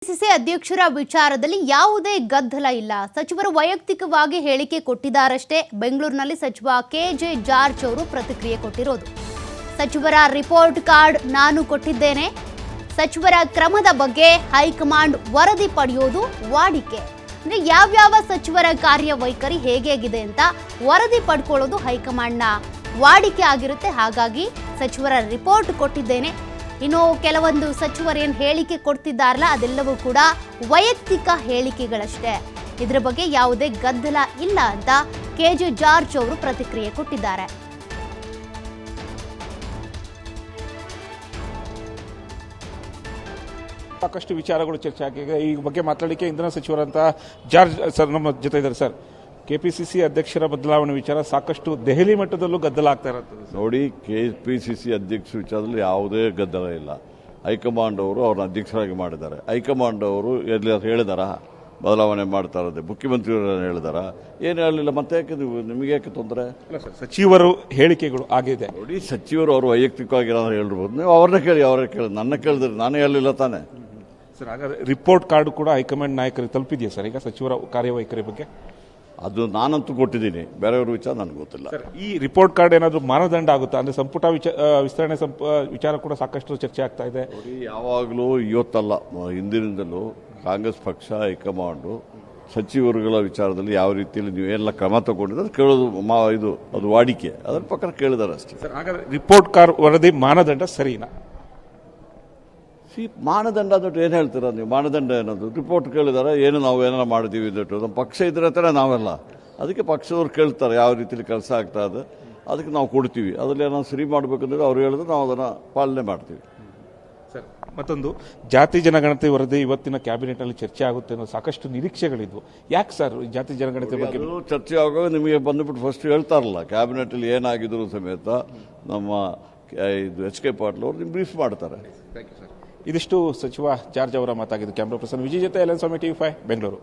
KPCC ಅಧ್ಯಕ್ಷರ ವಿಚಾರದಲ್ಲಿ ಯಾವುದೇ ಗದ್ದಲ ಇಲ್ಲ. ಸಚಿವರು ವೈಯಕ್ತಿಕವಾಗಿ ಹೇಳಿಕೆ ಕೊಟ್ಟಿದ್ದಾರಷ್ಟೇ. ಬೆಂಗಳೂರಿನಲ್ಲಿ ಸಚಿವ ಕೆಜೆ ಜಾರ್ಜ್ ಅವರು ಪ್ರತಿಕ್ರಿಯೆ ಕೊಟ್ಟಿರೋದು. ಸಚಿವರ ರಿಪೋರ್ಟ್ ಕಾರ್ಡ್ ನಾನು ಕೊಟ್ಟಿದ್ದೇನೆ. ಸಚಿವರ ಕ್ರಮದ ಬಗ್ಗೆ ಹೈಕಮಾಂಡ್ ವರದಿ ಪಡೆಯೋದು ವಾಡಿಕೆ. ಅಂದ್ರೆ ಯಾವ್ಯಾವ ಸಚಿವರ ಕಾರ್ಯವೈಖರಿ ಹೇಗಿದೆ ಅಂತ ವರದಿ ಪಡ್ಕೊಳ್ಳೋದು ಹೈಕಮಾಂಡ್ನ ವಾಡಿಕೆ ಆಗಿರುತ್ತೆ. ಹಾಗಾಗಿ ಸಚಿವರ ರಿಪೋರ್ಟ್ ಕೊಟ್ಟಿದ್ದೇನೆ. ಇನ್ನು ಕೆಲವೊಂದು ಸಚಿವರೇನು ಹೇಳಿಕೆ ಕೊಡ್ತಿದ್ದಾರಲ್ಲ, ಅದೆಲ್ಲವೂ ಕೂಡ ವೈಯಕ್ತಿಕ ಹೇಳಿಕೆಗಳಷ್ಟೇ. ಇದರ ಬಗ್ಗೆ ಯಾವುದೇ ಗದ್ದಲ ಇಲ್ಲ ಅಂತ ಕೆಜೆ ಜಾರ್ಜ್ ಅವರು ಪ್ರತಿಕ್ರಿಯೆ ಕೊಟ್ಟಿದ್ದಾರೆ. ಸಾಕಷ್ಟು ವಿಚಾರಗಳು ಚರ್ಚೆ ಆಗಿದೆ. ಈ ಬಗ್ಗೆ ಮಾತಾಡಲಿಕ್ಕೆ ಇಂಧನ ಸಚಿವರಂತ ಜಾರ್ಜ್ ಸರ್ ನಮ್ಮ ಜೊತೆ ಇದ್ದಾರೆ. ಸರ್, ಕೆಪಿಸಿಸಿ ಅಧ್ಯಕ್ಷರ ಬದಲಾವಣೆ ವಿಚಾರ ಸಾಕಷ್ಟು ದೆಹಲಿ ಮಟ್ಟದಲ್ಲೂ ಗದ್ದಲ ಆಗ್ತಾ ಇರುತ್ತದೆ. ನೋಡಿ, ಕೆಪಿಸಿಸಿ ಅಧ್ಯಕ್ಷರ ವಿಚಾರದಲ್ಲಿ ಯಾವುದೇ ಗದ್ದಲ ಇಲ್ಲ. ಹೈಕಮಾಂಡ್ ಅವರು ಅವ್ರನ್ನ ಅಧ್ಯಕ್ಷರಾಗಿ ಮಾಡಿದ್ದಾರೆ. ಹೈಕಮಾಂಡ್ ಅವರು ಹೇಳಿದಾರ ಬದಲಾವಣೆ ಮಾಡ್ತಾ ಇರೋದು, ಮುಖ್ಯಮಂತ್ರಿಯವರು ಹೇಳಿದಾರ, ಏನು ಹೇಳಲಿಲ್ಲ. ಮತ್ತೆ ಯಾಕೆ ನಿಮಗೆ ಯಾಕೆ ತೊಂದರೆ? ಸಚಿವರು ಹೇಳಿಕೆಗಳು ಆಗಿದೆ. ನೋಡಿ, ಸಚಿವರು ಅವರು ವೈಯಕ್ತಿಕವಾಗಿ ಏನಾದ್ರು ಹೇಳಿರ್ಬೋದು, ನೀವು ಅವ್ರನ್ನ ಕೇಳಿ ನನ್ನ ಕೇಳಿದ್ರೆ ನಾನೇ ಹೇಳಲಿಲ್ಲ ತಾನೆ. ಸರ್, ಹಾಗಾದ್ರೆ ರಿಪೋರ್ಟ್ ಕಾರ್ಡ್ ಕೂಡ ಹೈಕಮಾಂಡ್ ನಾಯಕರಿಗೆ ತಲುಪಿದೆಯಾ ಸರ್? ಈಗ ಸಚಿವರ ಕಾರ್ಯವೈಖರಿ ಬಗ್ಗೆ ಅದು ನಾನಂತೂ ಕೊಟ್ಟಿದ್ದೀನಿ, ಬೇರೆಯವ್ರ ವಿಚಾರ ನನಗೆ ಗೊತ್ತಿಲ್ಲ. ಸರ್, ಈ ರಿಪೋರ್ಟ್ ಕಾರ್ಡ್ ಏನಾದರೂ ಮಾನದಂಡ ಆಗುತ್ತಾ? ಅಂದ್ರೆ ಸಂಪುಟ ವಿಸ್ತರಣೆ ವಿಚಾರ ಕೂಡ ಸಾಕಷ್ಟು ಚರ್ಚೆ ಆಗ್ತಾ ಇದೆ. ನೋಡಿ, ಯಾವಾಗಲೂ ಇವತ್ತಲ್ಲ, ಹಿಂದಿನಿಂದಲೂ ಕಾಂಗ್ರೆಸ್ ಪಕ್ಷ ಹೈಕಮಾಂಡು ಸಚಿವರುಗಳ ವಿಚಾರದಲ್ಲಿ ಯಾವ ರೀತಿಯಲ್ಲಿ ನೀವೆಲ್ಲ ಕ್ರಮ ತಗೊಂಡಿದ್ರೆ ಕೇಳೋದು ಇದು ಅದು ವಾಡಿಕೆ. ಅದರ ಪ್ರಕಾರ ಕೇಳಿದಾರೆ ಅಷ್ಟೇ. ಸರ್, ಹಾಗಾದ್ರೆ ರಿಪೋರ್ಟ್ ಕಾರ್ಡ್ ವರದಿ ಮಾನದಂಡ ಸರಿನಾ? ಮಾನದಂಡ ಅಂದ್ಬಿಟ್ಟು ಏನು ಹೇಳ್ತೀರಾ ನೀವು? ಮಾನದಂಡ ಏನದು? ರಿಪೋರ್ಟ್ ಕೇಳಿದಾರೆ, ಏನು ನಾವು ಏನಾರ ಮಾಡಿದೀವಿ ಅಂದ್ಬಿಟ್ಟು ನಮ್ಮ ಪಕ್ಷ ಇದ್ರೆ ತಾನೇ ನಾವೆಲ್ಲ. ಅದಕ್ಕೆ ಪಕ್ಷದವ್ರು ಕೇಳ್ತಾರೆ ಯಾವ ರೀತಿಯಲ್ಲಿ ಕೆಲಸ ಆಗ್ತಾ ಇದೆ, ಅದಕ್ಕೆ ನಾವು ಕೊಡ್ತೀವಿ. ಅದರಲ್ಲಿ ಏನಾದ್ರು ಸರಿ ಮಾಡಬೇಕಂದ್ರೆ ಅವ್ರು ಹೇಳಿದ್ರೆ ನಾವು ಅದನ್ನು ಪಾಲನೆ ಮಾಡ್ತೀವಿ. ಸರ್, ಮತ್ತೊಂದು ಜಾತಿ ಜನಗಣತಿ ವರದಿ ಇವತ್ತಿನ ಕ್ಯಾಬಿನೆಟ್ನಲ್ಲಿ ಚರ್ಚೆ ಆಗುತ್ತೆ ಅನ್ನೋ ಸಾಕಷ್ಟು ನಿರೀಕ್ಷೆಗಳಿದ್ವು. ಯಾಕೆ ಸರ್ ಜಾತಿ ಜನಗಣತಿ ಬಗ್ಗೆ ಚರ್ಚೆ ಆಗುವಾಗ ನಿಮಗೆ ಬಂದುಬಿಟ್ಟು ಫಸ್ಟ್ ಹೇಳ್ತಾರಲ್ಲ, ಕ್ಯಾಬಿನೆಟಲ್ಲಿ ಏನಾಗಿದ್ರು ಸಮೇತ ನಮ್ಮ ಎಚ್ ಕೆ ಪಾಟೀಲ್ ಅವರು ನಿಮ್ಗೆ ಬ್ರೀಫ್ ಮಾಡ್ತಾರೆ. ಇದಿಷ್ಟು ಸಚಿವ ಜಾರ್ಜ್ ಅವರ ಮಾತಾಗಿದ್ದು. ಕ್ಯಾಮ್ರಾ ಪರ್ಸನ್ ವಿಜಯ್ ಜೊತೆ LN ಸ್ವಾಮಿ, TV5 ಬೆಂಗಳೂರು.